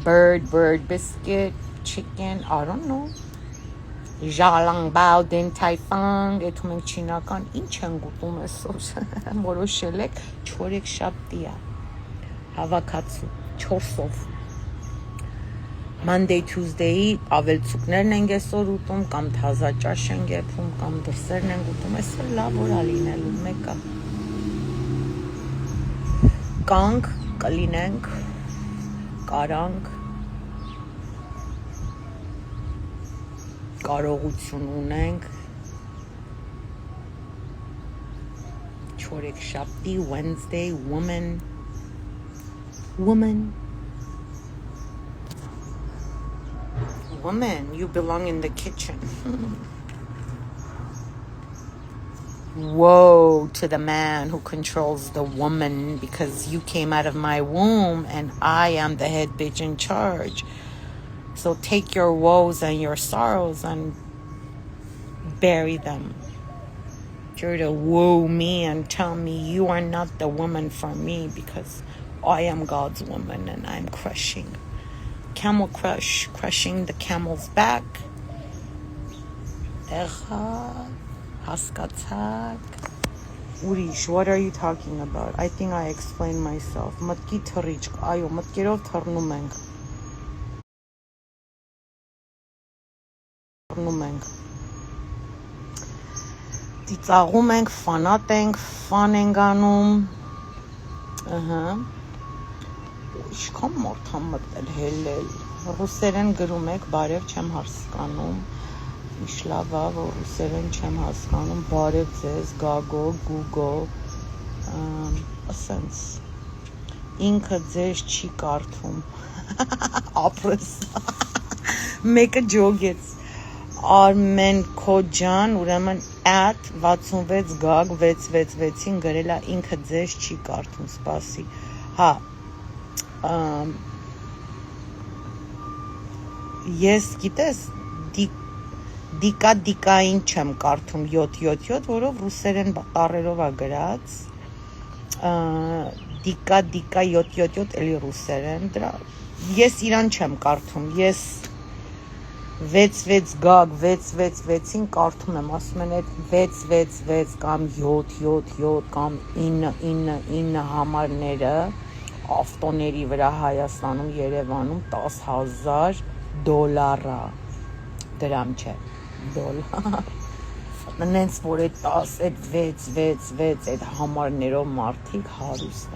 bird biscuit, chicken, I don't know. Jalang bao din tai fang, etum ենք չինական, ինչ են գուտում այսօր։ Որոշել եք 4 շաբթիա։ Հավաքածու 4-ով։ Monday, Tuesday-ի ավելցուկներն ենք այսօր ուտում, կամ թազա ճաշ ենք եփում, կամ դրսերն ենք ուտում, այսօր լավ օր ա լինելու մեկը։ Կանք կլինենք, կարանք, կարողություն ունենք, 4 շաբթի, Wednesday, woman, you belong in the kitchen. Woe to the man who controls the woman, because you came out of my womb and I am the head bitch in charge. So take your woes and your sorrows and bury them. You're to woo me and tell me you are not the woman for me, because I am God's woman and I'm crushing. Camel crush, crushing the camel's back. Haskatzak. Urish, what are you talking about? I think I explained myself. Matki tarichk, ayo, matkirov tarnum ենք։ Ծիծաղում ենք, ֆանատ ենք, ֆան ենք անում։ Ինչքան մարդ ա մտել հելել։ Ռուսերեն գրում եք, բարև չեմ հասկանում։ Ինչ լավ ա, որ ռուսերեն չեմ հասկանում, բարև ձեզ, գագո, գուգո, ասենց, ինքը ձեզ չի կարդում, ապրես, մեկը ջոգեց, Արմեն Քոջան, ուրեմն at 66 գագ 666-ին գրել ա ինքը ձեզ չի կարդում, սպասի, հա, ես գիտես, դիկային չեմ կարդում 777, որով ռուսերեն տառերով ա գրած, դիկա 777 էլի ռուսերեն, ես իրան չեմ կարդում, ես 6 գագ 666-ին կարդում եմ, ասում են այդ 666 կամ 777 կամ 999 համարները ավտոների վրա Հայաստանում, Երևանում $10,000 դրամ չէ, դոլար, նենց որ այդ 10, այդ 6 այդ համարներով մարդիկ հարուստ են։